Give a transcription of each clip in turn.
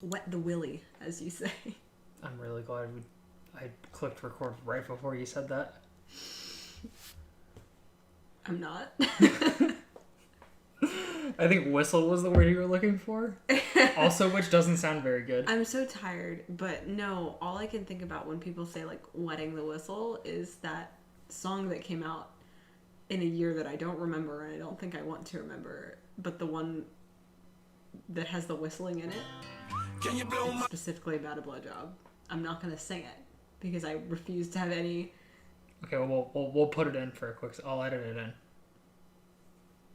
Wet the willy, as you say. I'm really glad I clicked record right before you said that. I'm not. I think whistle was the word you were looking for. Also, which doesn't sound very good. I'm so tired, but no, all I can think about when people say, like, wetting the whistle is that song that came out in a year that I don't remember and I don't think I want to remember, but the one that has the whistling in it. Can you blow my... Specifically about a blowjob. I'm not going to sing it because I refuse to have any... Okay, well, we'll put it in for a quick... I'll edit it in.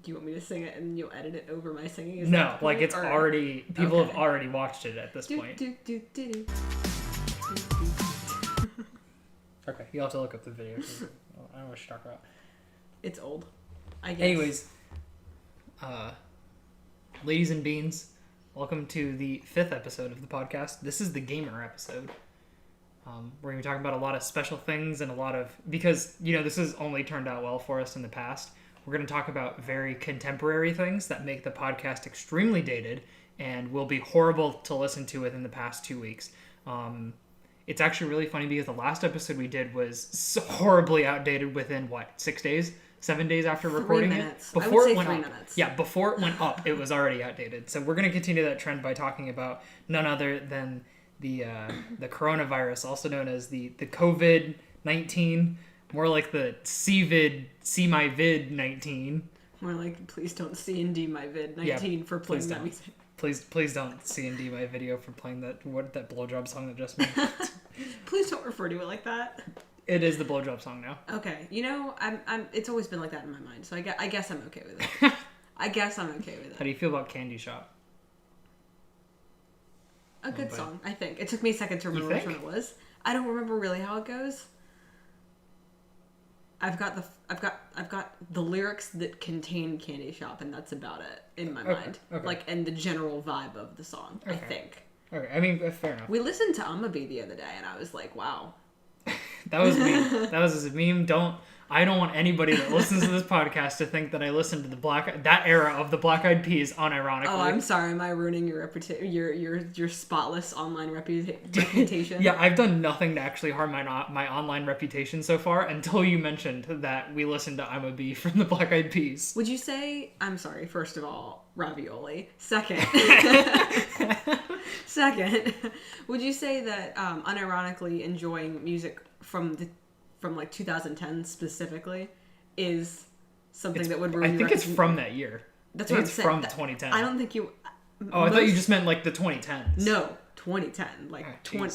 Do you want me to sing it and you'll edit it over my singing? Is no, like it's already... People have already watched it at this point. Okay, you'll have to look up the video. I don't know what you're talking about. It's old, I guess. Anyways, ladies and beans, welcome to the 5th episode of the podcast. This is the gamer episode. We're going to be talking about a lot of special things and a lot of... Because, you know, this has only turned out well for us in the past. We're going to talk about very contemporary things that make the podcast extremely dated and will be horrible to listen to within the past 2 weeks. It's actually really funny because the last episode we did was so horribly outdated within, 6 days? 7 days after recording 3 minutes. it? Before I would say it went 3 up. minutes. Yeah, before it went up, it was already outdated. So we're going to continue that trend by talking about none other than the coronavirus, also known as the COVID-19, more like the CVID, see my vid 19. More like, please don't C&D my vid 19 for playing that music. Please don't C&D my video for playing that blowjob song that just made. Please don't refer to it like that. It is the blowjob song now. Okay, you know, I'm. It's always been like that in my mind, so I guess I'm okay with it. I guess I'm okay with it. How do you feel about Candy Shop? A good song, I think. It took me a second to remember which one it was. I don't remember really how it goes. I've got the lyrics that contain Candy Shop, and that's about it in my mind. Okay. Like, and the general vibe of the song, I think. Okay, I mean, fair enough. We listened to I'ma Be the other day, and I was like, wow. That was me. That was a meme. I don't want anybody that listens to this podcast to think that I listened to that era of the Black Eyed Peas unironically. Oh, I'm sorry. Am I ruining your your spotless online reputation? Yeah, I've done nothing to actually harm my online reputation so far until you mentioned that we listened to I'm a Bee from the Black Eyed Peas. Would you say, I'm sorry, first of all, ravioli. Second, would you say that unironically enjoying music from like 2010 specifically is something that would ruin your reputation? I think it's from that year. That's what I'm saying. From 2010. I don't think you... I thought you just meant like the 2010s. No, 2010. Like,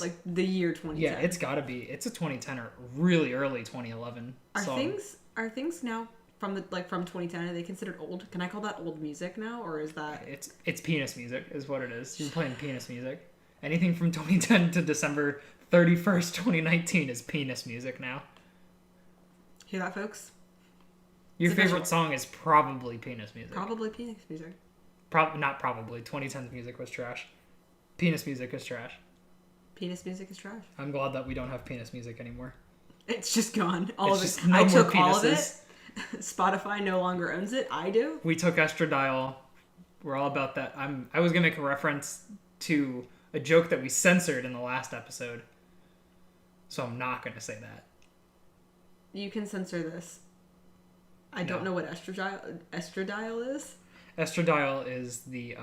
like the year 2010. Yeah, it's gotta be. It's a 2010 or really early 2011 song. Are things now from 2010, are they considered old? Can I call that old music now, or is that... It's penis music is what it is. You're playing penis music. Anything from 2010 to December 31st, 2019 is penis music now. Hear that, folks? Your favorite song is probably penis music. Probably penis music. Not probably. 2010's music was trash. Penis music is trash. Penis music is trash. I'm glad that we don't have penis music anymore. It's just gone. All of it. I took all of it. Spotify no longer owns it. I do. We took Estradiol. We're all about that. I was going to make a reference to a joke that we censored in the last episode. So I'm not going to say that. You can censor this. I don't know what estradiol is. Estradiol is the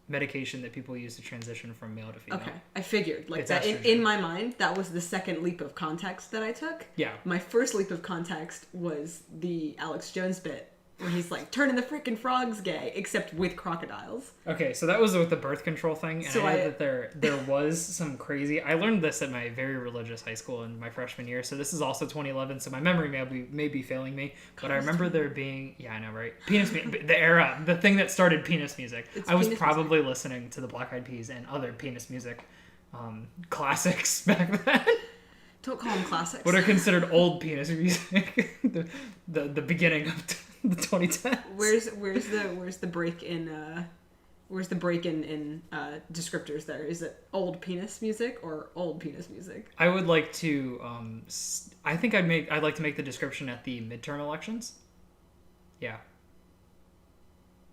medication that people use to transition from male to female. Okay, I figured. Like, that in my mind, that was the second leap of context that I took. Yeah. My first leap of context was the Alex Jones bit, where he's like, turning the freaking frogs gay, except with crocodiles. Okay, so that was with the birth control thing, and so I know that there was some crazy... I learned this at my very religious high school in my freshman year, so this is also 2011, so my memory may be failing me, but I remember there being... Yeah, I know, right? Penis music, the era, the thing that started penis music. I was probably listening to the Black Eyed Peas and other penis music classics back then. Don't call them classics. What are considered old penis music. the beginning of... the 2010s. Where's the break in descriptors there? Is it old penis music or old penis music? I would like to I think I'd like to make the description at the midterm elections. Yeah.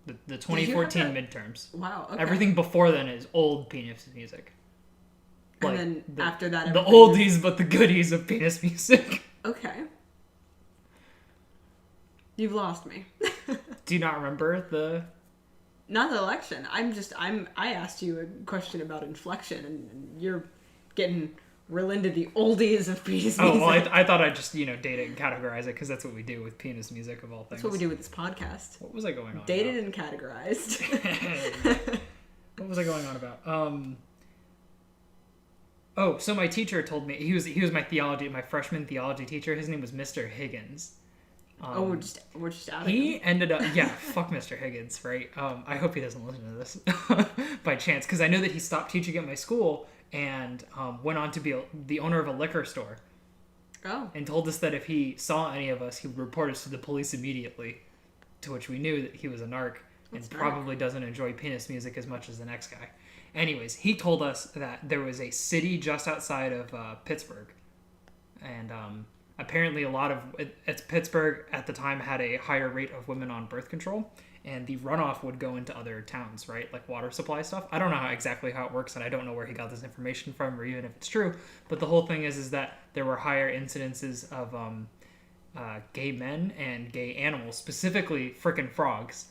The Did you have 2014 that? midterms. Wow. Okay. Everything before then is old penis music. And then after that, the everything oldies but the goodies of penis music. Okay. You've lost me. Do you not remember the? Not the election. I asked you a question about inflection, and you're getting real into the oldies of penis music. Oh, well, I thought I'd just date it and categorize it because that's what we do with penis music of all things. That's what we do with this podcast. What was I going on? Dated and categorized. What was I going on about? Oh, so my teacher told me he was my freshman theology teacher. His name was Mr. Higgins. We're just out of He ended up fuck Mr. Higgins, right? I hope he doesn't listen to this by chance, because I know that he stopped teaching at my school and went on to be the owner of a liquor store. Oh. And told us that if he saw any of us, he would report us to the police immediately. To which we knew that he was a narc and probably doesn't enjoy penis music as much as the next guy. Anyways, he told us that there was a city just outside of Pittsburgh, and apparently it's Pittsburgh at the time had a higher rate of women on birth control, and the runoff would go into other towns, right? Like water supply stuff. I don't know exactly how it works, and I don't know where he got this information from, or even if it's true. But the whole thing is that there were higher incidences of gay men and gay animals, specifically frickin' frogs,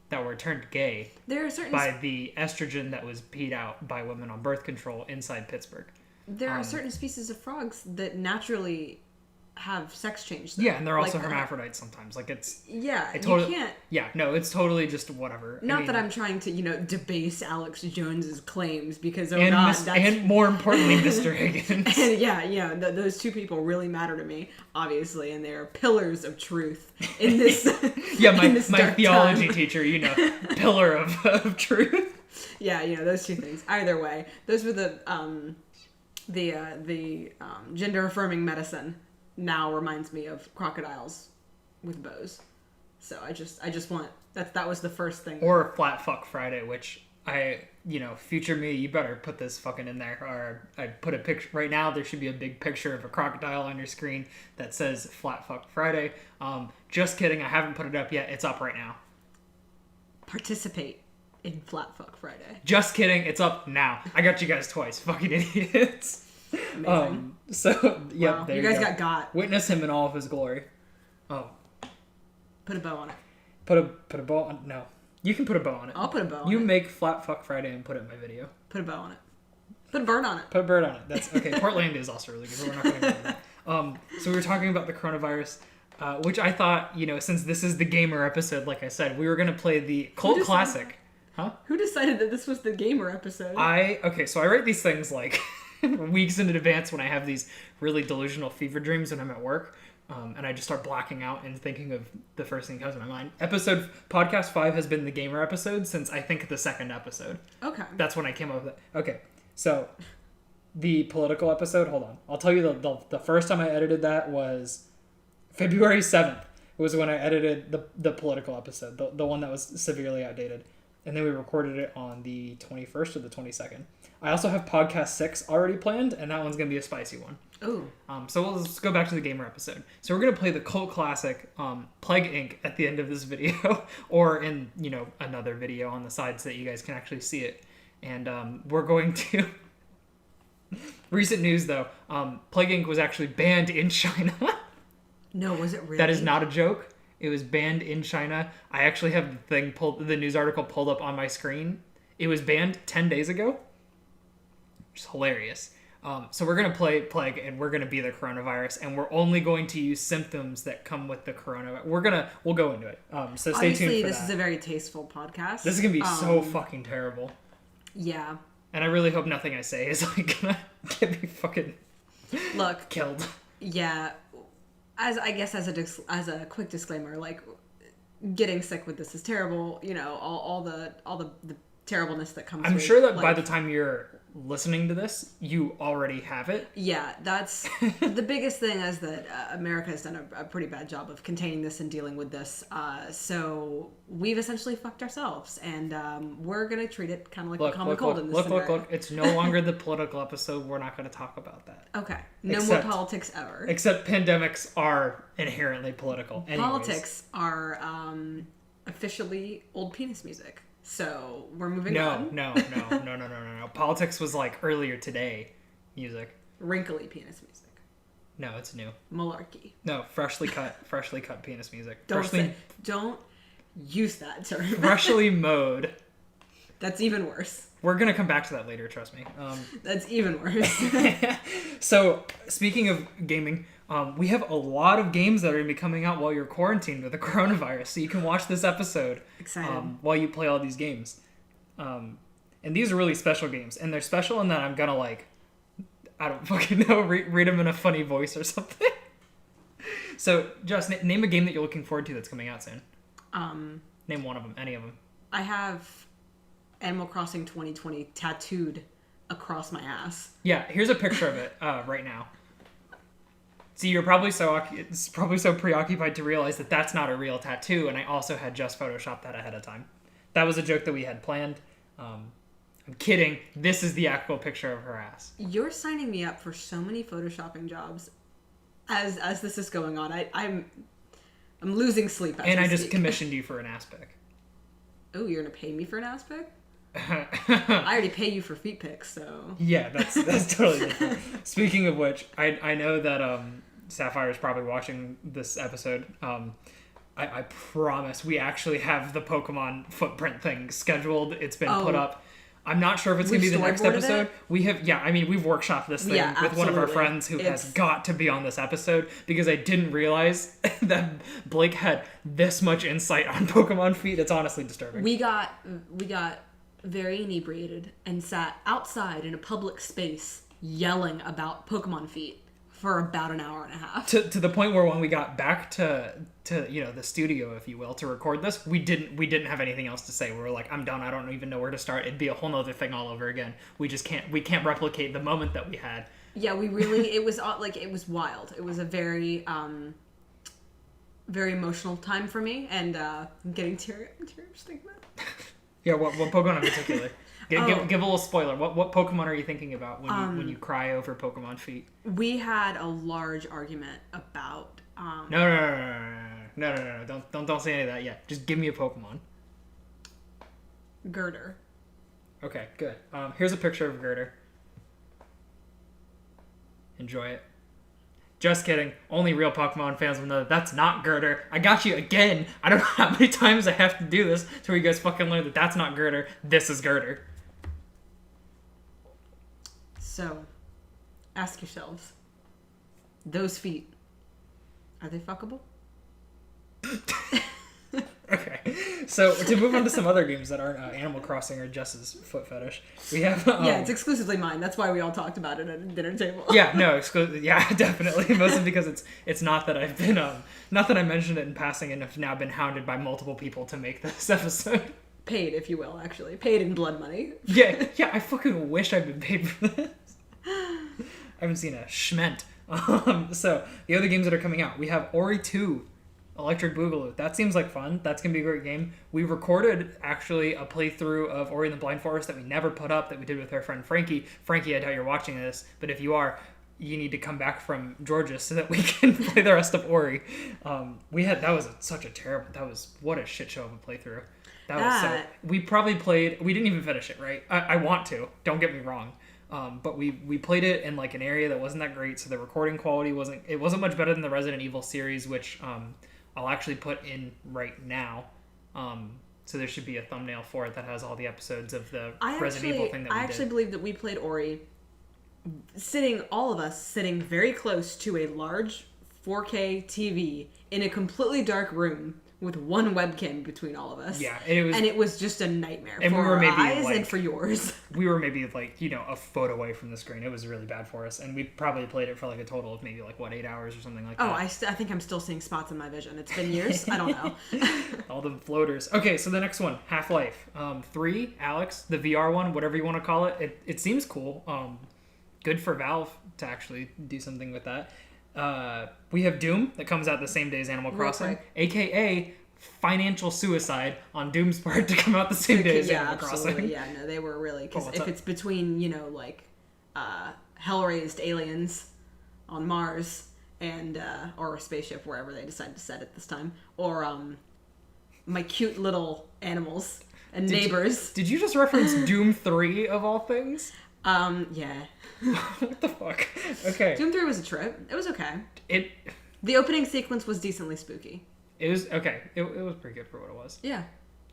that were turned gay by the estrogen that was peed out by women on birth control inside Pittsburgh. There are certain species of frogs that naturally have sex change. Though. Yeah, and they're also hermaphrodites sometimes. Like you can't. Yeah, no, it's totally just whatever. Not that I'm trying to debase Alex Jones's claims because and more importantly, Mr. Higgins. And those two people really matter to me, obviously, and they are pillars of truth in this. My theology teacher, pillar of truth. Yeah, those two things. Either way, those were the gender affirming medicine. Now reminds me of crocodiles with bows. So I just want that was the first thing. Or Flat Fuck Friday, which future me, you better put this fucking in there. Or I put a picture right now. There should be a big picture of a crocodile on your screen that says Flat Fuck Friday. Just kidding. I haven't put it up yet. It's up right now. Participate in Flat Fuck Friday. Just kidding. It's up now. I got you guys twice. Fucking idiots. Amazing. Wow. There you guys got. Witness him in all of his glory. Oh. Put a bow on it. Put a bow on. No, you can put a bow on it. I'll put a bow on it. You make Flat Fuck Friday and put it in my video. Put a bow on it. Put a bird on it. Put a bird on it. That's okay. Portland is also really good, but we're not going to go into that. So we were talking about the coronavirus, which I thought, since this is the gamer episode, like I said, we were going to play the cult classic. Huh? Who decided that this was the gamer episode? So I write these things like weeks in advance when I have these really delusional fever dreams when I'm at work. And I just start blacking out and thinking of the first thing that comes to my mind. Podcast 5 has been the gamer episode since I think the second episode. Okay. That's when I came up with it. Okay, so the political episode, hold on. I'll tell you the first time I edited that was February 7th. It was when I edited the political episode, the one that was severely outdated. And then we recorded it on the 21st or the 22nd. I also have podcast 6 already planned, and that one's going to be a spicy one. Ooh. So let's go back to the gamer episode. So we're going to play the cult classic Plague Inc. at the end of this video, or in, another video on the side so that you guys can actually see it. And we're going to... Recent news, though. Plague Inc. was actually banned in China. No, was it really? That is not a joke. It was banned in China. I actually have the news article pulled up on my screen. It was banned 10 days ago. Which is hilarious. So we're going to play Plague, and we're going to be the coronavirus, and we're only going to use symptoms that come with the coronavirus. We'll go into it. So stay tuned for that. This is a very tasteful podcast. This is going to be so fucking terrible. Yeah. And I really hope nothing I say is going to get me fucking killed. Yeah. As a quick disclaimer, getting sick with this is terrible. All the terribleness that comes. I'm sure that by the time you're listening to this, you already have it. Yeah, that's the biggest thing is that America has done a pretty bad job of containing this and dealing with this. So we've essentially fucked ourselves, and we're gonna treat it kind of like a common cold in this scenario. Look! It's no longer the political episode. We're not going to talk about that. Okay, more politics ever. Except pandemics are inherently political. Anyways. Politics are officially old penis music. So we're moving No, on. no. Politics was like earlier today music. Wrinkly penis music. No, it's new. Malarkey. No, freshly cut penis music. Don't use that term. Freshly mowed. That's even worse. We're gonna come back to that later, trust me. That's even worse. So, speaking of gaming, we have a lot of games that are gonna be coming out while you're quarantined with the coronavirus, so you can watch this episode while you play all these games. And these are really special games, and they're special in that I'm gonna I don't fucking know, read them in a funny voice or something. So, just name a game that you're looking forward to that's coming out soon. Name one of them, any of them. I have Animal Crossing 2020 tattooed across my ass. Yeah, here's a picture of it right now. See, you're probably so preoccupied to realize that that's not a real tattoo, and I also had just photoshopped that ahead of time. That was a joke that we had planned. I'm kidding. This is the actual picture of her ass. You're signing me up for so many photoshopping jobs as this is going on. I'm losing sleep as and we I just speak. commissioned you for an ass pic. Oh, you're gonna pay me for an ass pic? I already pay you for feet pics, so Yeah, that's totally different. Speaking of which, I know that Sapphire is probably watching this episode. I promise we actually have the Pokemon footprint thing scheduled. It's been put up. I'm not sure if it's going to be the next episode. We've workshopped this thing with one of our friends who has got to be on this episode because I didn't realize that Blake had this much insight on Pokemon feet. It's honestly disturbing. We got very inebriated and sat outside in a public space yelling about Pokemon feet for about an hour and a half. To the point where when we got back to the studio, if you will, to record this, we didn't have anything else to say. We were like, I'm done. I don't even know where to start. It'd be a whole nother thing all over again. We can't replicate the moment that we had. Yeah, it was wild. It was a very very emotional time for me, and I'm getting teary just thinking about it. Yeah, what Pokemon in particular? Give a little spoiler. What Pokemon are you thinking about when you cry over Pokemon feet? We had a large argument about. No. Don't say any of that yet. Just give me a Pokemon. Girder. Okay, good. Here's a picture of Girder. Enjoy it. Just kidding. Only real Pokemon fans will know that that's not Girder. I got you again. I don't know how many times I have to do this till you guys fucking learn that that's not Girder. This is Girder. So, ask yourselves, those feet, are they fuckable? Okay, so to move on to some other games that aren't Animal Crossing or Jess's foot fetish, we have yeah, it's exclusively mine. That's why we all talked about it at a dinner table. Yeah, definitely. Mostly because it's not that I've been not that I mentioned it in passing and have now been hounded by multiple people to make this episode. Paid, if you will, actually paid in blood money. Yeah. I fucking wish I'd been paid for this. I haven't seen a schment. So the other games that are coming out, we have Ori 2. Electric Boogaloo. That seems like fun. That's going to be a great game. We recorded, actually, a playthrough of Ori and the Blind Forest that we never put up, that we did with our friend Frankie. Frankie, I doubt you're watching this, but if you are, you need to come back from Georgia so that we can play the rest of Ori. What a shit show of a playthrough. We probably played, we didn't even finish it, right? I want to, don't get me wrong. But we played it in like an area that wasn't that great, so the recording quality wasn't much better than the Resident Evil series, which I'll actually put in right now. So there should be a thumbnail for it that has all the episodes of the Resident Evil thing that we did. I actually believe that we played Ori all of us sitting very close to a large 4K TV in a completely dark room with one webcam between all of us. Yeah, it was just a nightmare and for we were our maybe eyes and for yours. We were maybe a foot away from the screen. It was really bad for us, and we probably played it for a total of maybe 8 hours or something like that. Oh, I think I'm still seeing spots in my vision. It's been years. I don't know. All the floaters. Okay, so the next one, Half-Life 3, Alex, the VR one, whatever you want to call it. It seems cool. Good for Valve to actually do something with that. We have Doom that comes out the same day as Animal Crossing, aka financial suicide on Doom's part to come out the same day as Animal Crossing. Yeah, no, they were really, because if it's between hell-raised aliens on Mars and or a spaceship wherever they decide to set it this time, or my cute little animals and Did you- neighbors. Did you just reference Doom 3 of all things? Yeah. What the fuck? Okay. Doom 3 was a trip. It was okay. It The opening sequence was decently spooky. was okay. It was pretty good for what it was. Yeah.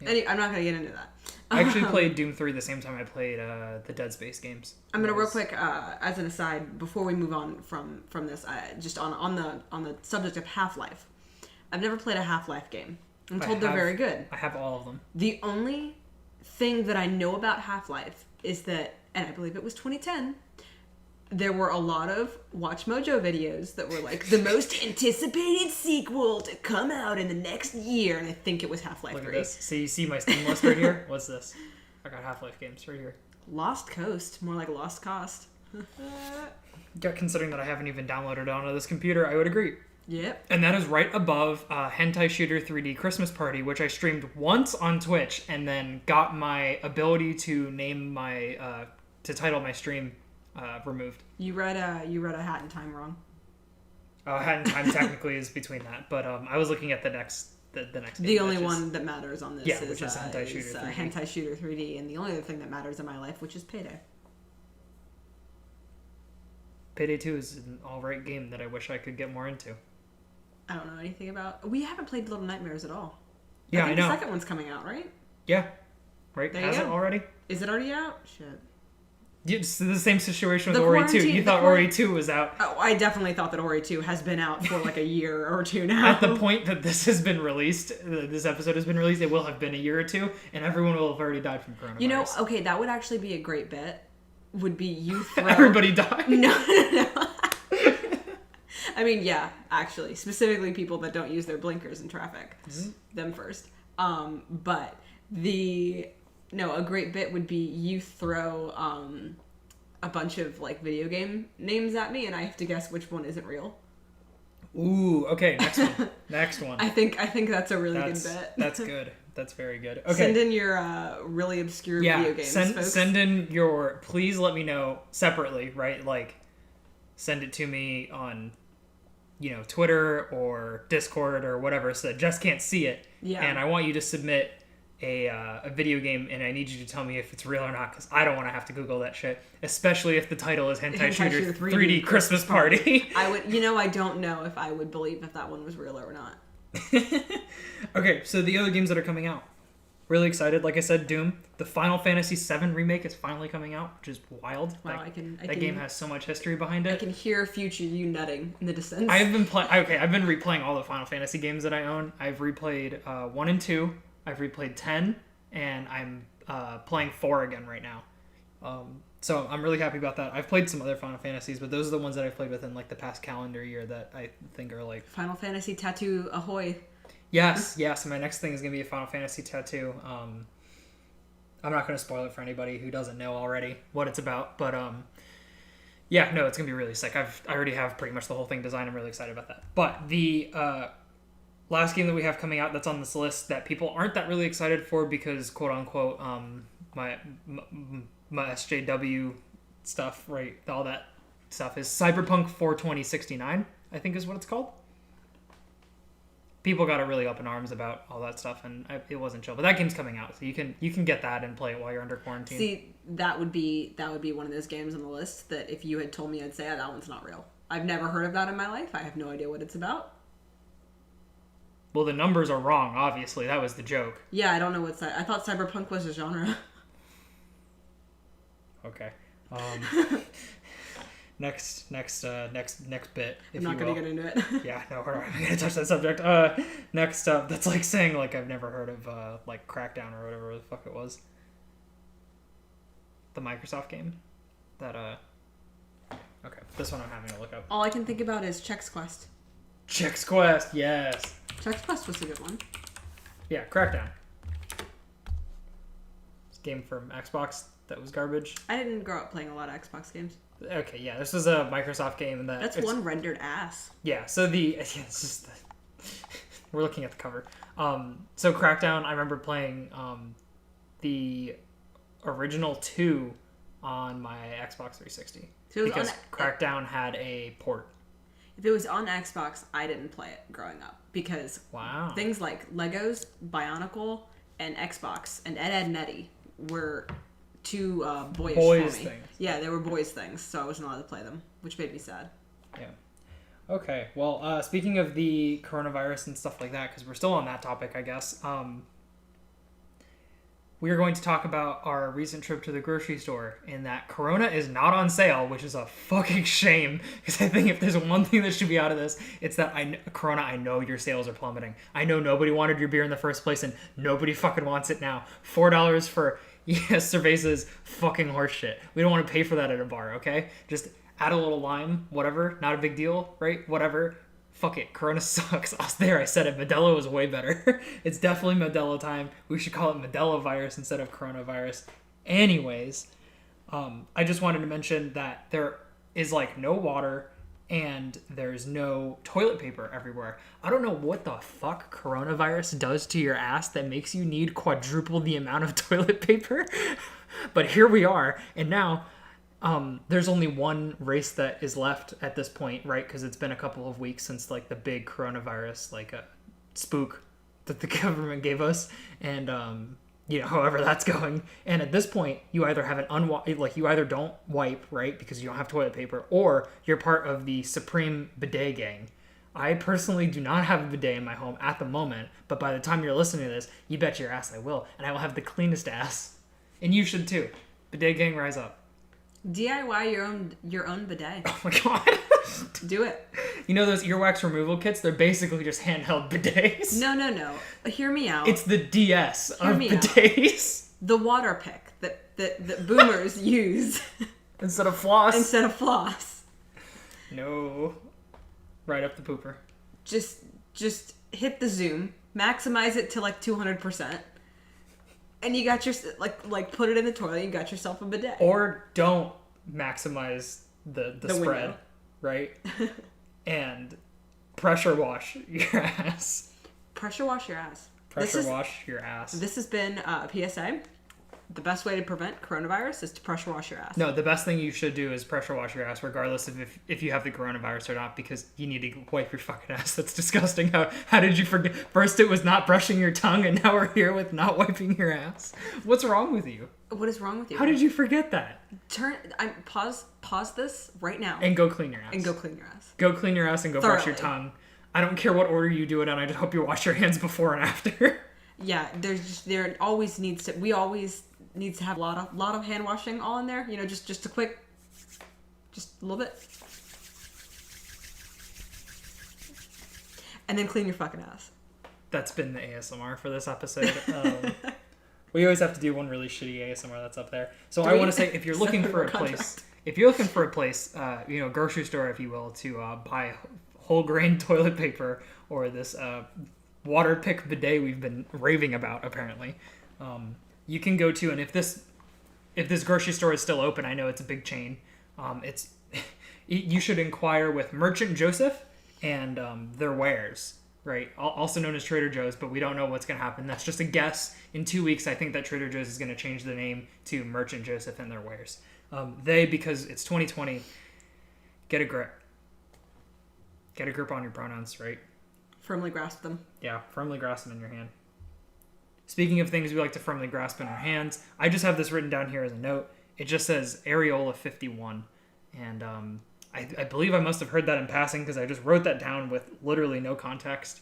Yeah. I'm not gonna get into that. I actually played Doom 3 the same time I played the Dead Space games. I'm gonna It real was- quick, as an aside, before we move on from this, just on the subject of Half-Life. I've never played a Half-Life game. I'm told they're very good. I have all of them. The only thing that I know about Half-Life is that, and I believe it was 2010, there were a lot of Watch Mojo videos that were like the most anticipated sequel to come out in the next year, and I think it was Half-Life Look 3. at this. So you see my Steam list right here? What's this? I got Half-Life games right here. Lost Coast, more like Lost Cost. Yeah, considering that I haven't even downloaded it onto this computer, I would agree. Yep. And that is right above Hentai Shooter 3D Christmas Party, which I streamed once on Twitch and then got my ability to name my to title my stream removed. You read a Hat in Time wrong. Hat in Time technically is between that, but I was looking at the next game, The only which is- one that matters on this Yeah, is, which is Hentai Shooter 3D. Hentai Shooter 3D, and the only other thing that matters in my life, which is Payday. Payday 2 is an alright game that I wish I could get more into. I don't know anything about. We haven't played Little Nightmares at all. Yeah, I think know. The second one's coming out, right? Yeah, right. There you Has it go. already? Is it already out? Shit. It's the same situation with The Ori 2. quarantine- You the thought Ori 2 was out. Oh, I definitely thought that Ori 2 has been out for like a year or two now. At the point that this has been released, this episode has been released, it will have been a year or two, and everyone will have already died from coronavirus. You know, okay, that would actually be a great bit. Would be you throw. Everybody died. No. I mean, yeah, actually, specifically people that don't use their blinkers in traffic, them first. But a great bit would be you throw a bunch of like video game names at me, and I have to guess which one isn't real. Ooh, okay, next one. Next one. I think that's a really That's, good bit. that's good. That's very good. Okay. Send in your really obscure video games, folks. send in your, please let me know separately, right? Like, send it to me on, Twitter or Discord or whatever, so that Jess can't see it. Yeah. And I want you to submit a video game, and I need you to tell me if it's real or not, because I don't want to have to Google that shit, especially if the title is Hentai Shooter 3D Christmas Party. I would, I don't know if I would believe if that one was real or not. Okay, so the other games that are coming out. Really excited. Like I said, Doom. The Final Fantasy VII remake is finally coming out, which is wild. Wow, That game has so much history behind I it. can hear future you nutting in the distance. I've been I've been replaying all the Final Fantasy games that I own. I've replayed 1 and 2. I've replayed 10, and I'm playing 4 again right now. So I'm really happy about that. I've played some other Final Fantasies, but those are the ones that I've played within like the past calendar year that I think are like. Final Fantasy tattoo ahoy. Yes. My next thing is gonna be a Final Fantasy tattoo. I'm not gonna spoil it for anybody who doesn't know already what it's about, but yeah, no, it's gonna be really sick. I already have pretty much the whole thing designed. I'm really excited about that. But the last game that we have coming out that's on this list that people aren't that really excited for because quote unquote my SJW stuff, right? All that stuff is Cyberpunk 42069, I think is what it's called. People got really up in arms about all that stuff, and it wasn't chill. But that game's coming out, so you can get that and play it while you're under quarantine. See, that would be one of those games on the list that if you had told me, I'd say, that one's not real. I've never heard of that in my life. I have no idea what it's about. Well, the numbers are wrong, obviously. That was the joke. Yeah, I don't know what's that. I thought cyberpunk was a genre. Okay. Next bit. If I'm not you going will. to get into it. Yeah, no, we're not going to touch that subject. Next up, that's like saying like I've never heard of like Crackdown or whatever the fuck it was. The Microsoft game. That Okay, this one I'm having to look up. All I can think about is Chex Quest. Chex Quest, yes. Chex Quest was a good one. Yeah, Crackdown. It's a game from Xbox that was garbage. I didn't grow up playing a lot of Xbox games. Okay, yeah, this is a Microsoft game that That's one rendered ass. Yeah, so it's just we're looking at the cover. So Crackdown, I remember playing the original 2 on my Xbox 360 So it was because on Crackdown had a port. If it was on Xbox, I didn't play it growing up because Wow. things like Legos, Bionicle, and Xbox and Ed, Edd n Eddy were too boyish Boys for me. things. Yeah, they were boys things, so I wasn't allowed to play them, which made me sad. Yeah. Okay. Well, speaking of the coronavirus and stuff like that, because we're still on that topic, I guess. We are going to talk about our recent trip to the grocery store, and that Corona is not on sale, which is a fucking shame. Because I think if there's one thing that should be out of this, it's that Corona, I know your sales are plummeting. I know nobody wanted your beer in the first place, and nobody fucking wants it now. $4 for cerveza's fucking horseshit. We don't want to pay for that at a bar, okay? Just add a little lime, whatever. Not a big deal, right? Whatever. Fuck it, Corona sucks. I said it. Modelo is way better. It's definitely Modelo time. We should call it Modelo virus instead of coronavirus. Anyways, I just wanted to mention that there is like no water and there's no toilet paper everywhere. I don't know what the fuck coronavirus does to your ass that makes you need quadruple the amount of toilet paper. But here we are, and now there's only one race that is left at this point, right? Because it's been a couple of weeks since like the big coronavirus, like a spook that the government gave us, and however that's going. And at this point, you either have you either don't wipe, right, because you don't have toilet paper, or you're part of the Supreme Bidet gang. I personally do not have a bidet in my home at the moment, but by the time you're listening to this, you bet your ass I will, and I will have the cleanest ass, and you should too. Bidet gang, rise up. DIY your own bidet. Oh my god. Do it. You know those earwax removal kits? They're basically just handheld bidets. No. Hear me out. It's the DS Hear of me out. bidets. The water pick that boomers use Instead of floss. instead of floss. No. Right up the pooper. Just hit the zoom, maximize it to like 200%, and you got your like put it in the toilet. You got yourself a bidet. Or don't maximize the spread, window. right? And pressure wash your ass. Pressure wash your ass. Pressure wash your ass. This has been a PSA. The best way to prevent coronavirus is to pressure wash your ass. No, the best thing you should do is pressure wash your ass, regardless of if you have the coronavirus or not, because you need to wipe your fucking ass. That's disgusting. How did you forget? First it was not brushing your tongue, and now we're here with not wiping your ass. What's wrong with you? What is wrong with you? How did you forget that? Pause this right now. And go clean your ass. And go clean your ass. Go clean your ass and go brush your Thoroughly. tongue. I don't care what order you do it in. I just hope you wash your hands before and after. Yeah, there always needs to. We always needs to have a lot of hand washing all in there. You know, just a quick, just a little bit, and then clean your fucking ass. That's been the ASMR for this episode. We always have to do one really shitty ASMR that's up there. So I want to say, if you're looking for a place, grocery store, if you will, to buy whole grain toilet paper or this water pick bidet we've been raving about, apparently, you can go to, and if this grocery store is still open, I know it's a big chain. You should inquire with Merchant Joseph and their wares. Right, also known as Trader Joe's, but we don't know what's going to happen. That's just a guess. In 2 weeks, I think that Trader Joe's is going to change the name to Merchant Joseph and their wares. Because it's 2020, get a grip. Get a grip on your pronouns, right? Firmly grasp them. Yeah, firmly grasp them in your hand. Speaking of things we like to firmly grasp in our hands, I just have this written down here as a note. It just says Areola 51. And I believe I must have heard that in passing because I just wrote that down with literally no context.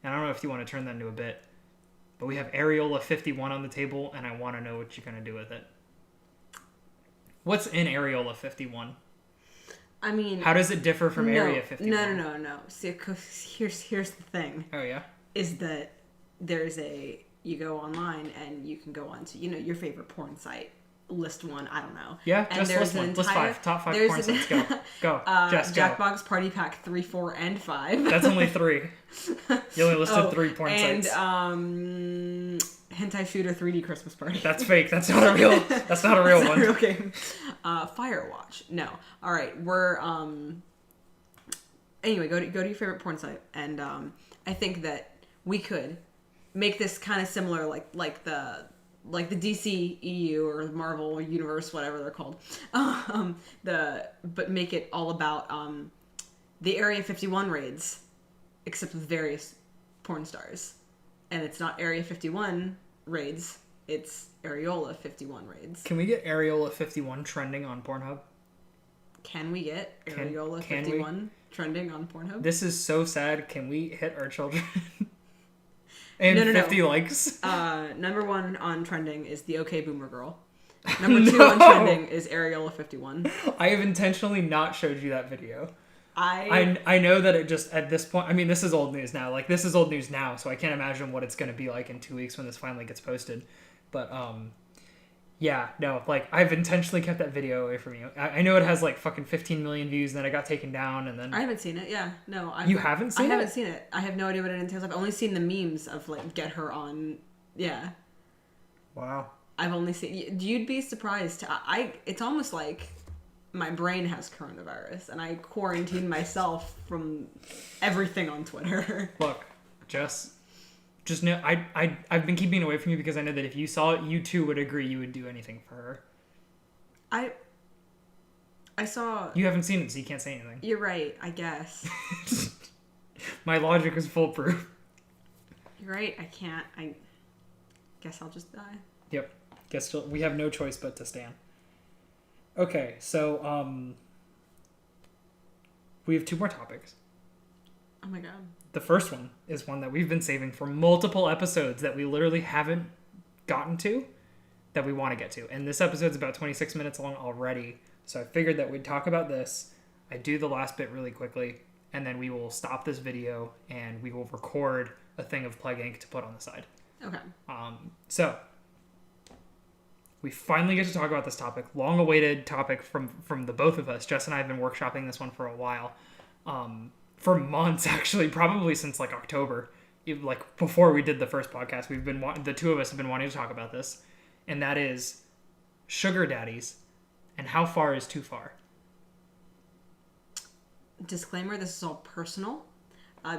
And I don't know if you want to turn that into a bit. But we have Areola 51 on the table, and I want to know what you're going to do with it. What's in Areola 51? I mean, how does it differ from Area 51? No. See, here's the thing. Oh, yeah? Is that you go online and you can go on to, your favorite porn site. List one, I don't know. Yeah, and just list one. List 5. Top 5 porn sites. Go. Go. Jess, go. Jackbox Party Pack 3, 4, and 5. That's only 3. You only listed 3 porn sites. And Hentai Shooter 3D Christmas Party. That's fake. That's not a real one. That's not a real game. Firewatch. No. All right. We're anyway, go to your favorite porn site, and I think that we could make this kind of similar, like the DC EU or Marvel Universe, whatever they're called. But make it all about the Area 51 raids, except with various porn stars. And it's not Area 51 raids, it's Areola 51 raids. Can we get Areola 51 trending on Pornhub? Can we get Areola can 51 trending on Pornhub? This is so sad. Can we hit our children? And No. 50 likes? Number 1 on trending is the OK Boomer Girl. Number 2 No! on trending is Areola 51. I have intentionally not showed you that video. I know that it just, at this point, I mean, this is old news now. Like, this is old news now, so I can't imagine what it's going to be like in 2 weeks when this finally gets posted. But, yeah, no, like, I've intentionally kept that video away from you. I know it has, like, fucking 15 million views, and then it got taken down, and then... I haven't seen it, yeah. No, You haven't seen it? I haven't seen it. I have no idea what it entails. I've only seen the memes of, like, get her on... Yeah. Wow. I've only seen... You'd be surprised. It's almost like my brain has coronavirus, and I quarantined myself from everything on Twitter. Look, just know, I've been keeping away from you because I know that if you saw it, you too would agree you would do anything for her. I saw... You haven't seen it, so you can't say anything. You're right, I guess. My logic is foolproof. You're right, I can't. I guess I'll just die. Yep. Guess we have no choice but to stand. Okay, so we have 2 more topics. Oh my god. The first one is one that we've been saving for multiple episodes that we literally haven't gotten to, that we want to get to. And this episode's about 26 minutes long already, so I figured that we'd talk about this. I do the last bit really quickly, and then we will stop this video and we will record a thing of Plague Inc. to put on the side. Okay. So we finally get to talk about this topic, long-awaited topic from the both of us. Jess and I have been workshopping this one for a while, for months actually, probably since like October, like before we did the first podcast. The 2 of us have been wanting to talk about this, and that is sugar daddies and how far is too far. Disclaimer: this is all personal.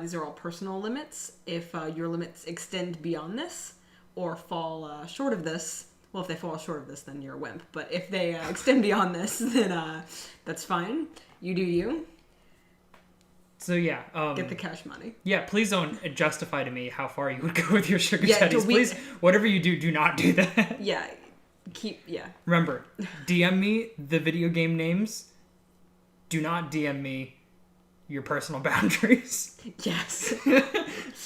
These are all personal limits. If your limits extend beyond this or fall short of this, well, if they fall short of this, then you're a wimp. But if they extend beyond this, then that's fine. You do you. So yeah, Get the cash money. Yeah, please don't justify to me how far you would go with your sugar daddies. We, please, whatever you do not do that. Yeah, Remember, DM me the video game names. Do not DM me your personal boundaries. Yes.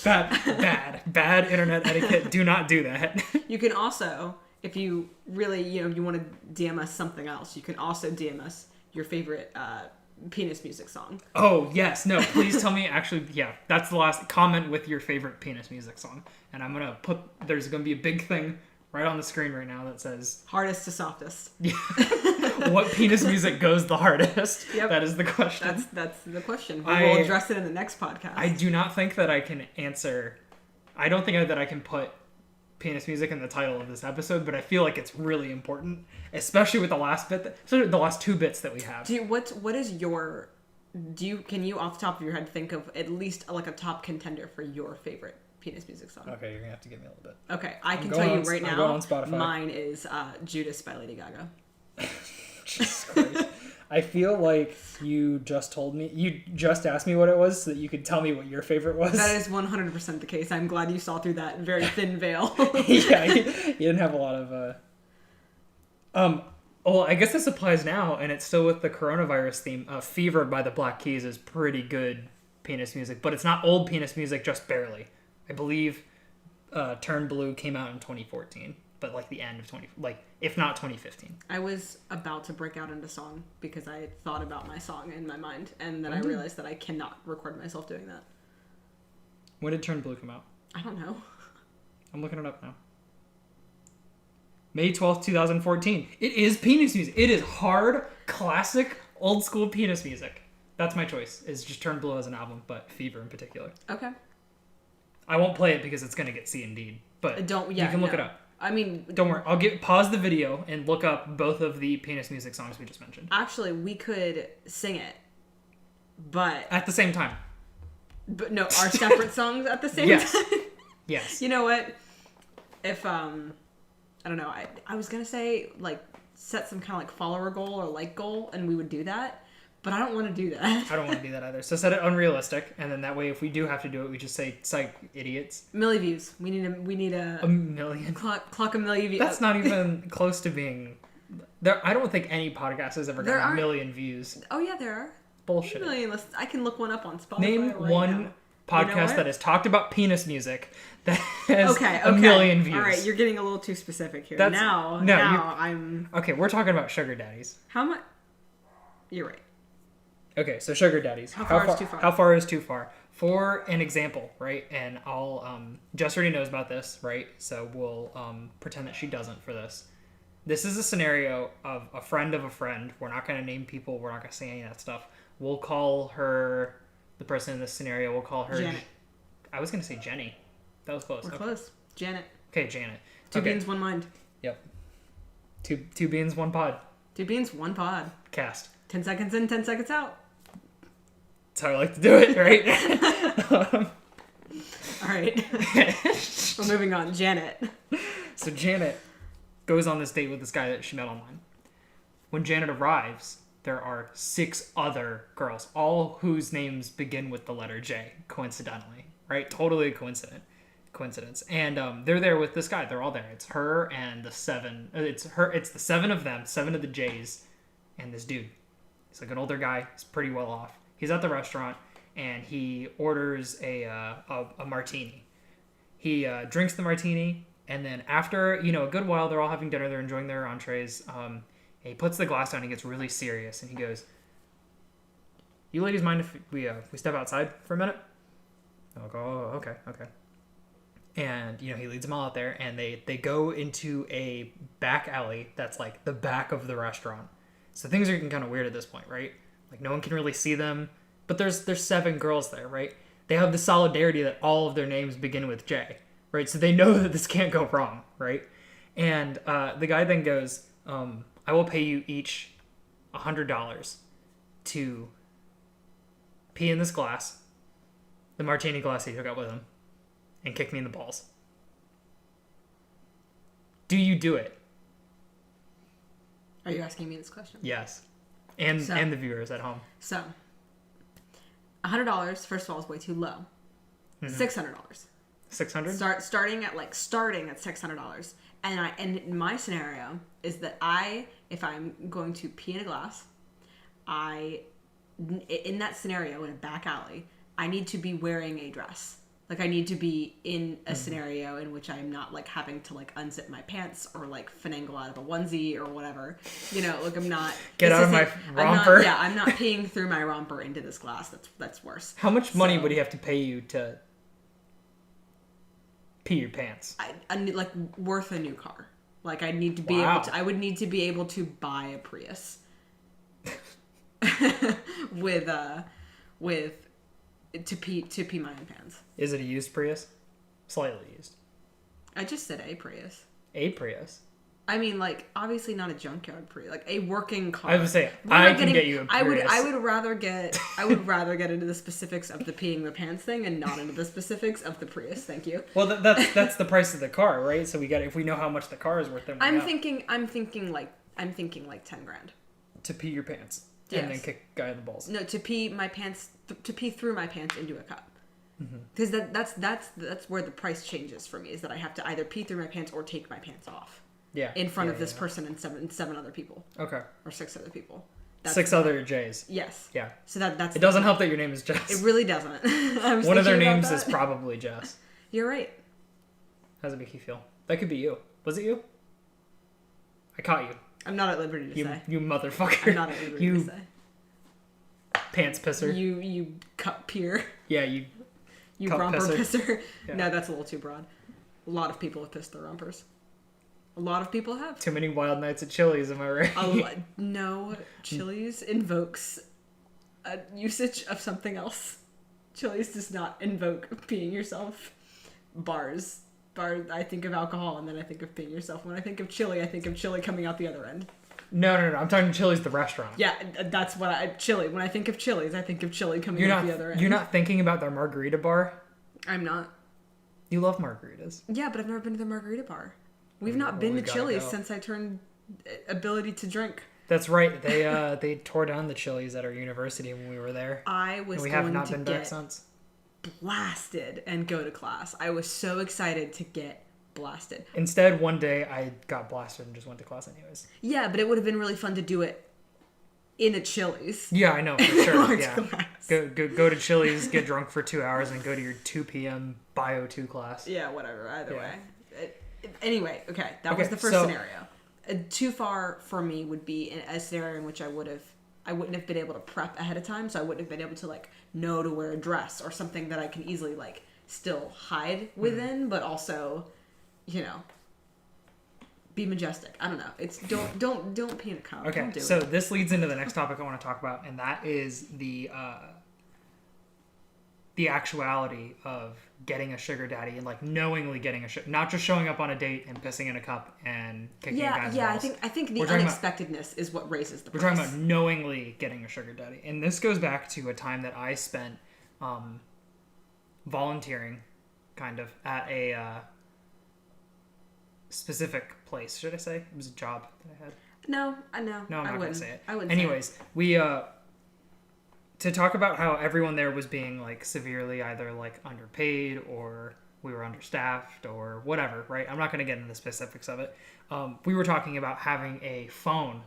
Bad internet etiquette. Do not do that. You can also, if you really, you want to DM us something else, you can also DM us your favorite penis music song. Oh, yes. No, please tell me. Actually, yeah, that's the last comment with your favorite penis music song. And I'm going to there's going to be a big thing right on the screen right now that says... Hardest to softest. What penis music goes the hardest? Yep. That is the question. That's the question. We will address it in the next podcast. I do not think that I can answer... I don't think that I can put penis music in the title of this episode, but I feel like it's really important, especially with the last bit, the last 2 bits that we have. What is your... Can you off the top of your head think of at least like a top contender for your favorite penis music song? Okay, you're gonna have to give me a little bit. Okay, I can tell you right now. I'm going on Spotify. Mine is Judas by Lady Gaga. Jesus Christ. I feel like you just asked me what it was so that you could tell me what your favorite was. That is 100% the case. I'm glad you saw through that very thin veil. Yeah, you didn't have a lot of well, I guess this applies now, and it's still with the coronavirus theme. Fever by the Black Keys is pretty good penis music, but it's not old penis music, just barely. I believe Turn Blue came out in 2014, but like the end of if not 2015. I was about to break out into song because I thought about my song in my mind, and then I realized that I cannot record myself doing that. When did Turn Blue come out? I don't know. I'm looking it up now. May 12th, 2014. It is penis music. It is hard, classic, old school penis music. That's my choice, is just Turn Blue as an album, but Fever in particular. Okay. I won't play it because it's going to get C&D'd, but you can look it up. I mean... Don't worry. I'll pause the video and look up both of the penis music songs we just mentioned. Actually, we could sing it, but... At the same time. But no, our separate songs at the same time? Yes. You know what? If, I don't know, I was going to say, like, set some kind of, like, follower goal or like goal, and we would do that. But I don't want to do that. I don't want to do that either. So set it unrealistic, and then that way, if we do have to do it, we just say psych idiots. Milli views. We need a A million. clock a million views. That's not even close to being. There, I don't think any podcast has ever got a million views. Oh yeah, there are. Bullshit. A million lists. I can look one up on Spotify. Name right one now. podcast that has talked about penis music that has a Okay. million views. All right, you're getting a little too specific here. That's- now no, I'm. Okay, we're talking about sugar daddies. How much? You're right. Okay, so sugar daddies. How far is too far? How far is too far? For an example, right? And I'll Jess already knows about this, right? So we'll pretend that she doesn't for this. This is a scenario of a friend of a friend. We're not going to name people. We're not going to say any of that stuff. We'll call her the person in this scenario. We'll call her Janet. I was going to say Jenny. That was close. We're close. Janet. Okay, Janet. Two Okay. beans, one mind. Yep. Two beans, one pod. 2 beans, one pod. Cast. 10 seconds in, 10 seconds out. That's how I like to do it, right? All right. We're moving on. Janet. So Janet goes on this date with this guy that she met online. When Janet arrives, there are 6 other girls, all whose names begin with the letter J, coincidentally, right? Totally a coincidence. And they're there with this guy. They're all there. It's her and the 7. It's the 7 of them, 7 of the J's, and this dude. He's like an older guy. He's pretty well off. He's at the restaurant and he orders a martini. He drinks the martini, and then after a good while, they're all having dinner. They're enjoying their entrees. He puts the glass down. He gets really serious, and he goes, "You ladies mind if we step outside for a minute?" I'll go, "Oh, okay." And he leads them all out there, and they go into a back alley that's like the back of the restaurant. So things are getting kind of weird at this point, right? Like no one can really see them, but there's 7 girls there, right? They have the solidarity that all of their names begin with J, right? So they know that this can't go wrong, right? And the guy then goes, "I will pay you each $100 to pee in this glass, the martini glass he took out with him, and kick me in the balls." Do you do it? Are you asking me this question? Yes. And the viewers at home. So, $100, first of all, is way too low. $600. 600? Starting at $600. And in my scenario is that if I'm going to pee in a glass, in that scenario in a back alley, I need to be wearing a dress. Like I need to be in a scenario in which I'm not like having to like unzip my pants or like finagle out of a onesie or whatever. Like I'm not Get out of my romper. I'm not peeing through my romper into this glass. That's worse. How much money would he have to pay you to pee your pants? I need like worth a new car. Like I need to be able to. I would need to be able to buy a Prius with to pee my own pants. Is it a used Prius? Slightly used. I just said a Prius. A Prius. I mean, like obviously not a junkyard Prius, like a working car. I would say I can get you a Prius. I would rather get into the specifics of the peeing the pants thing and not into the specifics of the Prius. Thank you. Well, that's the price of the car, right? So if we know how much the car is worth, then I'm thinking like 10 grand to pee your pants. Yes. And then kick a guy in the balls. No, to pee my pants, to pee through my pants into a cup. Because that's where the price changes for me, is that I have to either pee through my pants or take my pants off. Yeah. In front of this person and seven other people. Okay. Or 6 other people. 6 other J's. Yes. Yeah. So that's. It doesn't help that your name is Jess. It really doesn't. One of their names is probably Jess. You're right. How does it make you feel? That could be you. Was it you? I caught you. I'm not at liberty to say. You motherfucker. I'm not at liberty to say. Pants pisser. You cup peer. Yeah, you romper pisser. Yeah. No, that's a little too broad. A lot of people have pissed their rompers. A lot of people have. Too many wild nights at Chili's, am I right? No, Chili's invokes a usage of something else. Chili's does not invoke peeing yourself. Bars, I think of alcohol, and then I think of peeing yourself. When I think of chili, I think of chili coming out the other end. No. I'm talking Chili's, the restaurant. Yeah, that's what chili. When I think of Chili's, I think of chili coming out the other end. You're not thinking about their margarita bar? I'm not. You love margaritas. Yeah, but I've never been to the margarita bar. We've not been to Chili's since I turned ability to drink. That's right. They tore down the Chili's at our university when we were there. I was And we going have not to been back get since. blasted and go to class. I was so excited to get blasted. Instead, one day I got blasted and just went to class anyways. Yeah, but it would have been really fun to do it in a Chili's. Yeah, I know, for sure. March Yeah. class. Go to Chili's, get drunk for 2 hours, and go to your 2 p.m. Bio 2 class. Yeah, whatever. Either Yeah. way. Anyway, okay, that was the first scenario. Too far for me would be a scenario in which I wouldn't have been able to prep ahead of time, so I wouldn't have been able to like know to wear a dress or something that I can easily like still hide within, but also, be majestic. I don't know. It's don't pee in a cup. Okay, Don't do so it. this leads into the next topic I want to talk about, and that is the actuality of getting a sugar daddy and like knowingly getting not just showing up on a date and pissing in a cup and kicking a guy's balls. I think the We're talking unexpectedness is what raises the We're price. talking about knowingly getting a sugar daddy, and this goes back to a time that I spent volunteering, kind of at a specific place. Should I say it was a job that I had? No, I know. No, I'm not going to say it. I wouldn't. Anyways, we to talk about how everyone there was being like severely either like underpaid or we were understaffed or whatever, right? I'm not going to get into the specifics of it. We were talking about having a phone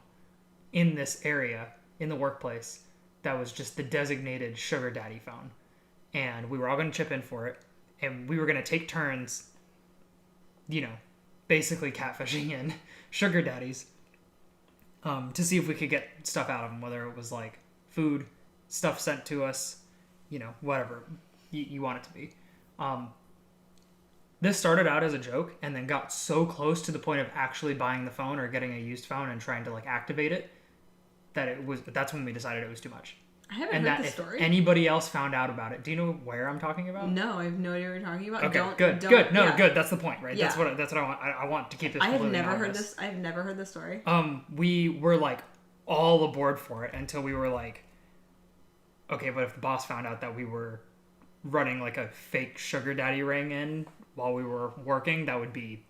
in this area in the workplace that was just the designated sugar daddy phone, and we were all going to chip in for it, and we were going to take turns, basically catfishing in sugar daddies to see if we could get stuff out of them, whether it was like food, stuff sent to us, whatever you want it to be. This started out as a joke and then got so close to the point of actually buying the phone or getting a used phone and trying to like activate it that's when we decided it was too much. I haven't And heard that the if story. anybody else found out about it, do you know where I'm talking about? No, I have no idea what you're talking about. Okay, Good. Good. That's the point, right? Yeah. That's what I want. I want to keep this. I have completely never heard anonymous. this. I've never heard this story. We were like all aboard for it until we were like, okay, but if the boss found out that we were running like a fake sugar daddy ring in while we were working, that would be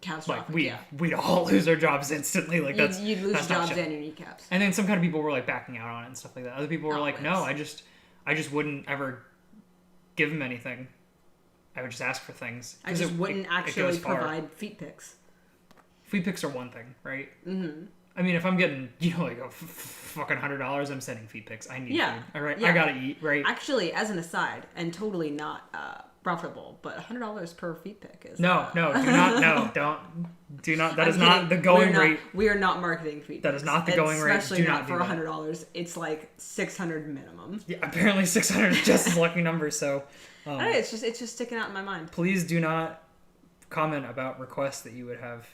Catastrophic. like we'd all lose our jobs instantly. Like you'd lose that's not jobs chill. and your kneecaps. And then some kind of people were like backing out on it and stuff like that. Other people were like, no, I just wouldn't ever give him anything. I would just ask for things. I just wouldn't actually goes far. provide feet pics. Feed pics are one thing, right? Mm-hmm. I mean, if I'm getting, like a fucking $100, I'm sending feed pics. I need food. All right, Yeah. I gotta eat, right? Actually, as an aside, and totally not profitable, but $100 per feet pic is No, do not, no, do not. That is I'm not kidding. the going rate. We are not marketing feet pics. That is not the going rate. Especially Do not not for do that. $100. It's like $600 minimum. Yeah, apparently 600 is just as lucky number. So, I don't know, it's just sticking out in my mind. please do not comment about requests that you would have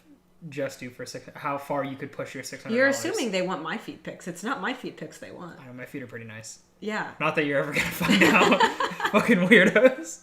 just do for how far you could push your $600. You're assuming they want my feet pics. It's not my feet pics they want. I know my feet are pretty nice. Yeah. Not that you're ever gonna find out, fucking weirdos.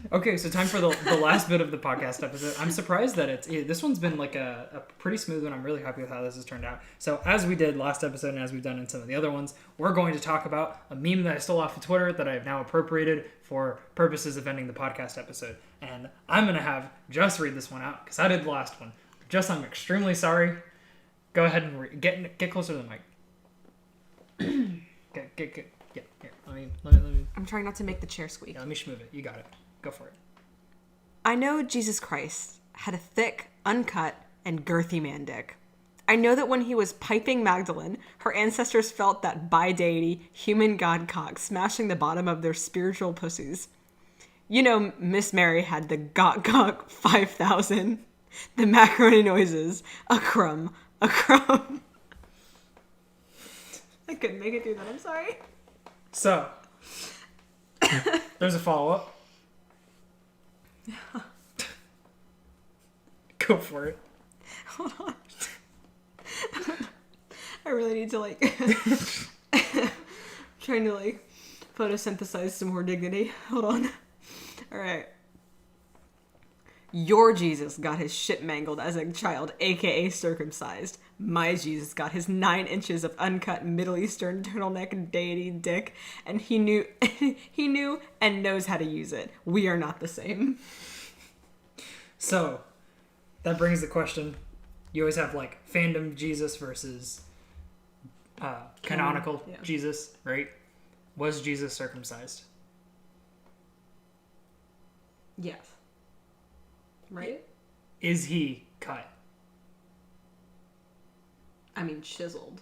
Okay, so time for the last bit of the podcast episode. I'm surprised that this one's been like a pretty smooth one. I'm really happy with how this has turned out. So as we did last episode and as we've done in some of the other ones, we're going to talk about a meme that I stole off of Twitter that I have now appropriated for purposes of ending the podcast episode. And I'm going to have Jess read this one out because I did the last one. Jess, I'm extremely sorry. Go ahead and get closer to the mic. Yeah, here. Let me I'm trying not to make the chair squeak. let me schmoove it. You got it. Go for it. I know Jesus Christ had a thick, uncut, and girthy man dick. I know that when he was piping Magdalene, her ancestors felt that bi-deity, human god cock smashing the bottom of their spiritual pussies. You know, Miss Mary had the gok gok 5000, the macaroni noises, a crumb. I couldn't make it do that, I'm sorry. So, there's a follow-up. Go for it. Hold on. I really need to trying to photosynthesize some more dignity. Hold on. All right. Your Jesus got his shit mangled as a child, aka circumcised. My Jesus got his 9 inches of uncut Middle Eastern turtleneck deity dick, and he knew and knows how to use it. We are not the same. So, that brings the question, you always have like fandom Jesus versus canonical yeah. Jesus, right? Was Jesus circumcised? Yes. Right? Is he cut? I mean, chiseled.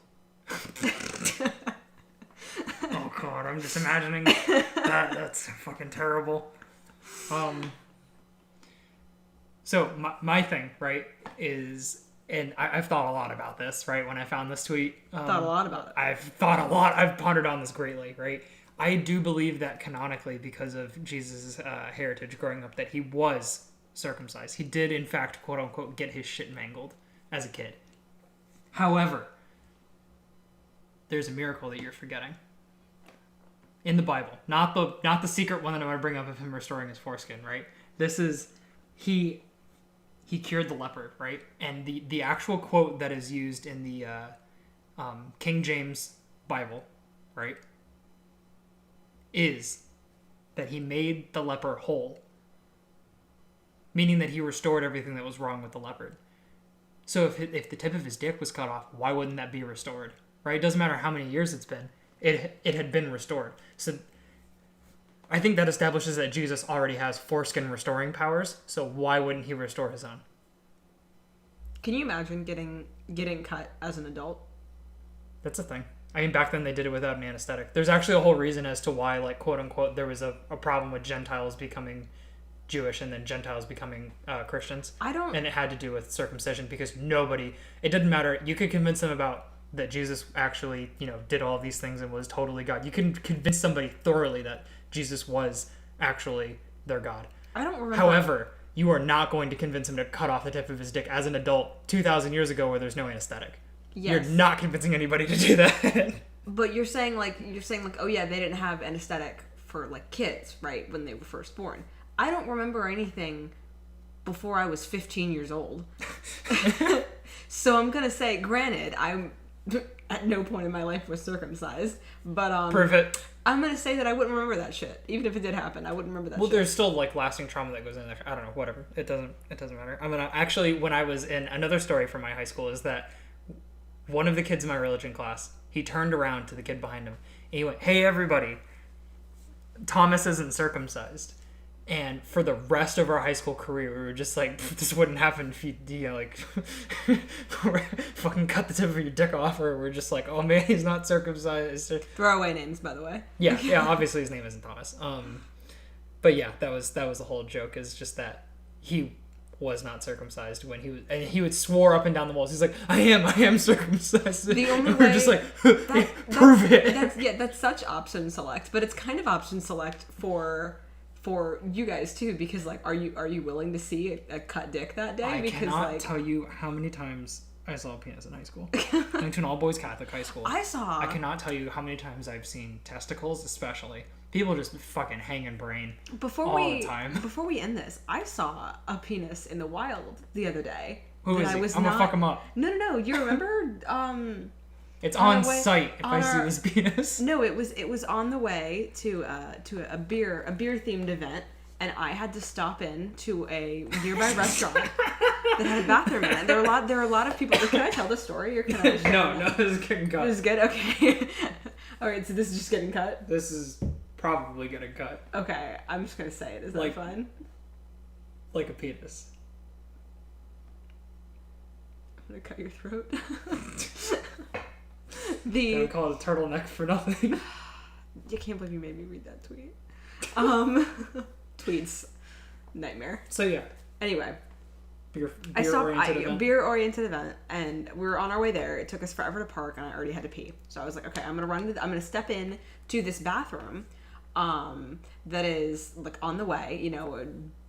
Oh god, I'm just imagining that. That's fucking terrible. So my thing, right, is, and I've thought a lot about this, right, when I found this tweet. Thought a lot about it. I've pondered on this greatly, right? I do believe that canonically, because of Jesus' heritage growing up, that he was circumcised. He did, in fact, quote unquote, get his shit mangled as a kid. However, there's a miracle that you're forgetting. In the Bible. Not the secret one that I'm going to bring up of him restoring his foreskin, right? This is, he cured the leper, right? And the actual quote that is used in the King James Bible, right, is that he made the leper whole. Meaning that he restored everything that was wrong with the leopard. So if the tip of his dick was cut off, why wouldn't that be restored? Right? It doesn't matter how many years it's been. It had been restored. So I think that establishes that Jesus already has foreskin restoring powers. So why wouldn't he restore his own? Can you imagine getting cut as an adult? That's a thing. I mean, back then they did it without an anesthetic. There's actually a whole reason as to why, like, quote unquote, there was a problem with Gentiles becoming Jewish and then Gentiles becoming Christians. And it had to do with circumcision, because it didn't matter. You could convince them about that Jesus actually, did all of these things and was totally God. You can convince somebody thoroughly that Jesus was actually their God. I don't remember. However, you are not going to convince him to cut off the tip of his dick as an adult 2,000 years ago where there's no anesthetic. Yes. You're not convincing anybody to do that. But you're saying like, oh yeah, they didn't have anesthetic for like kids, right, when they were first born. I don't remember anything before I was 15 years old. So I'm going to say, granted, I'm at no point in my life was circumcised, but prove it. I'm going to say that I wouldn't remember that shit. Even if it did happen, I wouldn't remember that shit. Well, there's still like lasting trauma that goes in there. I don't know, whatever. It doesn't matter. I'm going to actually, when I was in another story from my high school, is that one of the kids in my religion class, he turned around to the kid behind him and he went, "Hey everybody, Thomas isn't circumcised." And for the rest of our high school career, we were just like, this wouldn't happen if you fucking cut the tip of your dick off, or we're just like, oh man, he's not circumcised. Throwaway names, by the way. Yeah, obviously his name isn't Thomas. But yeah, that was the whole joke, is just that he was not circumcised when he was, and he would swore up and down the walls. He's like, I am circumcised. The only and way we're just like, prove it. That's such option select, but it's kind of option select for you guys too, because like, are you willing to see a cut dick that day? I cannot tell you how many times I saw a penis in high school. I went to an all-boys Catholic high school. I cannot tell you how many times I've seen testicles, especially. People just fucking hanging brain the time. Before we end this, I saw a penis in the wild the other day. Who is he? I'm gonna fuck him up. No. You remember? It's on site if I see this penis. No, it was on the way to a beer themed event, and I had to stop in to a nearby restaurant that had a bathroom in it. There were a lot of people. Can I tell the story, or can I? No, this is getting cut. This is good. Okay. All right, so this is just getting cut. This is probably getting cut. Okay, I'm just gonna say it. Is that fine? Like a penis. I'm gonna cut your throat. Don't call it a turtleneck for nothing. I can't believe you made me read that tweet. Tweets. Nightmare. So yeah. Anyway. I saw a beer-oriented event, and we were on our way there. It took us forever to park, and I already had to pee. So I was like, okay, I'm gonna step in to this bathroom, that is like on the way, a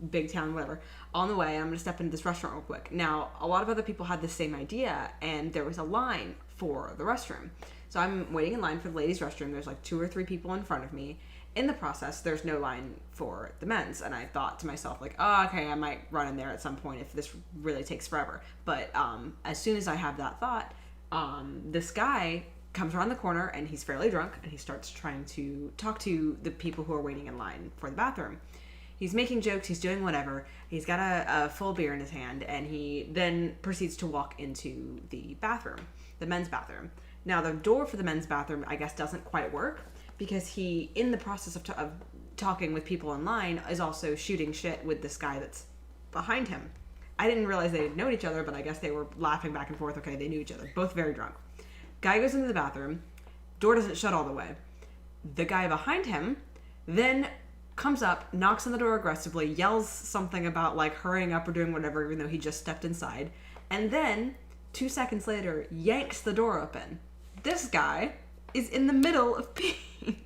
big town, whatever. On the way, I'm gonna step into this restaurant real quick. Now, a lot of other people had the same idea, and there was a line for the restroom. So I'm waiting in line for the ladies' restroom. There's like 2 or 3 people in front of me. In the process, there's no line for the men's, and I thought to myself, like, oh, okay, I might run in there at some point if this really takes forever. But as soon as I have that thought, this guy comes around the corner, and he's fairly drunk, and he starts trying to talk to the people who are waiting in line for the bathroom. He's making jokes. He's doing whatever. He's got a full beer in his hand, and he then proceeds to walk into the bathroom, the men's bathroom. Now, the door for the men's bathroom, I guess, doesn't quite work because he, in the process of talking with people in line, is also shooting shit with this guy that's behind him. I didn't realize they didn't know each other, but I guess they were laughing back and forth. Okay, they knew each other. Both very drunk. Guy goes into the bathroom. Door doesn't shut all the way. The guy behind him then comes up, knocks on the door aggressively, yells something about, like, hurrying up or doing whatever, even though he just stepped inside. And then, 2 seconds later, yanks the door open. This guy is in the middle of peeing.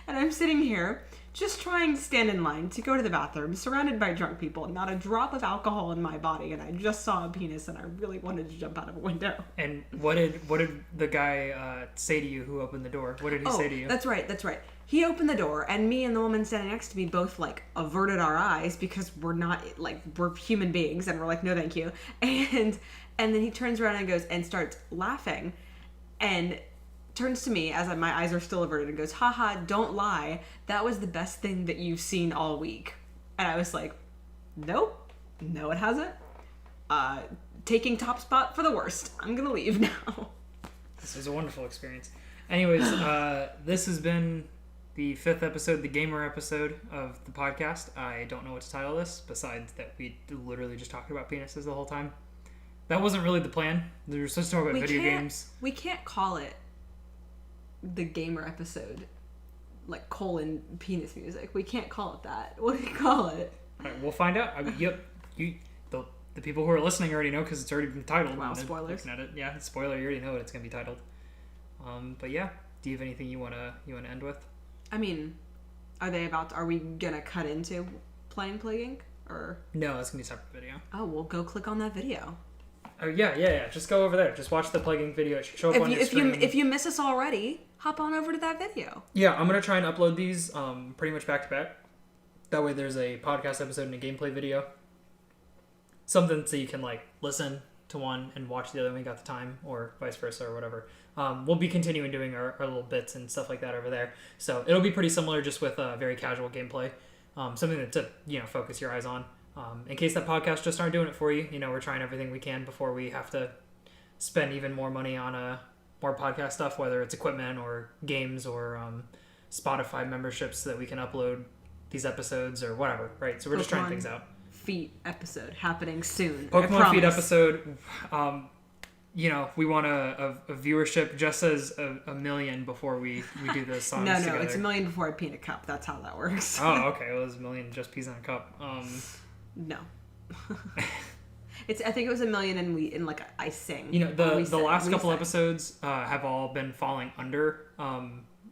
And I'm sitting here just trying to stand in line to go to the bathroom, surrounded by drunk people, not a drop of alcohol in my body, and I just saw a penis and I really wanted to jump out of a window. And what did the guy say to you who opened the door? What did he say to you? That's right. He opened the door, and me and the woman standing next to me both, like, averted our eyes because we're not, like, we're human beings, and we're like, no thank you. And then he turns around and goes and starts laughing, and turns to me as my eyes are still averted and goes, haha, don't lie, that was the best thing that you've seen all week. And I was like, nope, no it hasn't. Taking top spot for the worst. I'm gonna leave now. This was a wonderful experience. Anyways, this has been the 5th episode, the gamer episode of the podcast. I don't know what to title this, besides that we literally just talked about penises the whole time. That wasn't really the plan. We were supposed to talk about video games. We can't call it the gamer episode, like, penis music. We can't call it that. What do you call it? All right, we'll find out. The people who are listening already know because it's already been titled. Wow, spoilers. At it. Yeah, spoiler. You already know what it's going to be titled. But yeah, do you have anything you want to end with? I mean, are we going to cut into playing Plague Inc? Or? No, it's going to be a separate video. Oh, well, go click on that video. Oh, yeah. Just go over there. Just watch the Plague Inc video. It should show up on your screen. If you miss us already, hop on over to that video. Yeah, I'm going to try and upload these pretty much back to back. That way there's a podcast episode and a gameplay video. Something so you can, like, listen to one and watch the other when you got the time, or vice versa, or whatever. We'll be continuing doing our little bits and stuff like that over there. So it'll be pretty similar, just with very casual gameplay. Something to focus your eyes on. In case that podcast just aren't doing it for you, we're trying everything we can before we have to spend even more money on more podcast stuff, whether it's equipment or games or Spotify memberships so that we can upload these episodes or whatever, right? So we're just trying things out. Feet episode happening soon. Pokemon Feet episode. We want a viewership just as a million before we do the songs together. No, it's 1 million before I pee in a cup. That's how that works. Oh, okay. Well, it was 1 million just pees in a cup. No. I think it was 1 million and like I sing. The last couple episodes have all been falling under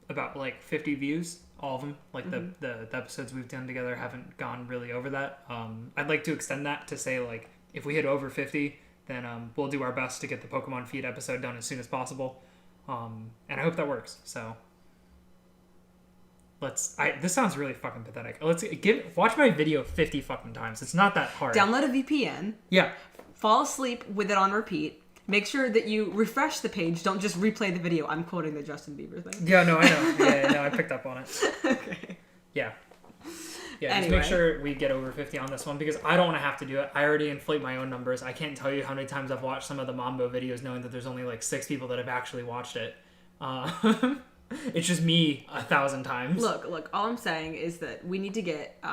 about like 50 views. All of them, like the episodes we've done together haven't gone really over that. I'd like to extend that to say, like, if we hit over 50, then we'll do our best to get the Pokemon Feed episode done as soon as possible. And I hope that works. So this sounds really fucking pathetic. Watch my video 50 fucking times. It's not that hard. Download a VPN. Yeah. Fall asleep with it on repeat. Make sure that you refresh the page. Don't just replay the video. I'm quoting the Justin Bieber thing. Yeah, no, I know. Yeah, I picked up on it. Okay. Yeah. Yeah, anyway. Just make sure we get over 50 on this one because I don't want to have to do it. I already inflate my own numbers. I can't tell you how many times I've watched some of the Mambo videos knowing that there's only like 6 people that have actually watched it. It's just me 1,000 times. Look, all I'm saying is that we need to get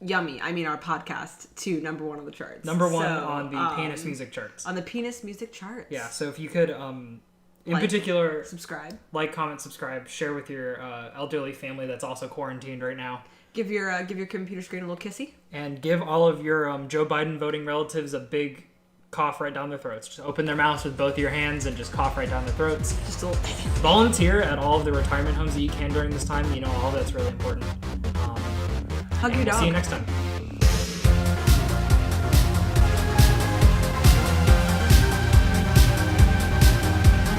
Yummy, our podcast, to number 1 on the charts. Number 1 on the penis music charts. On the penis music charts. Yeah, so if you could, in particular, subscribe, comment, subscribe, share with your elderly family that's also quarantined right now. Give your computer screen a little kissy. And give all of your Joe Biden voting relatives a big cough right down their throats. Just open their mouths with both of your hands and just cough right down their throats. Just a little... Volunteer at all of the retirement homes that you can during this time. All that's really important. Hug your dog. See you next time.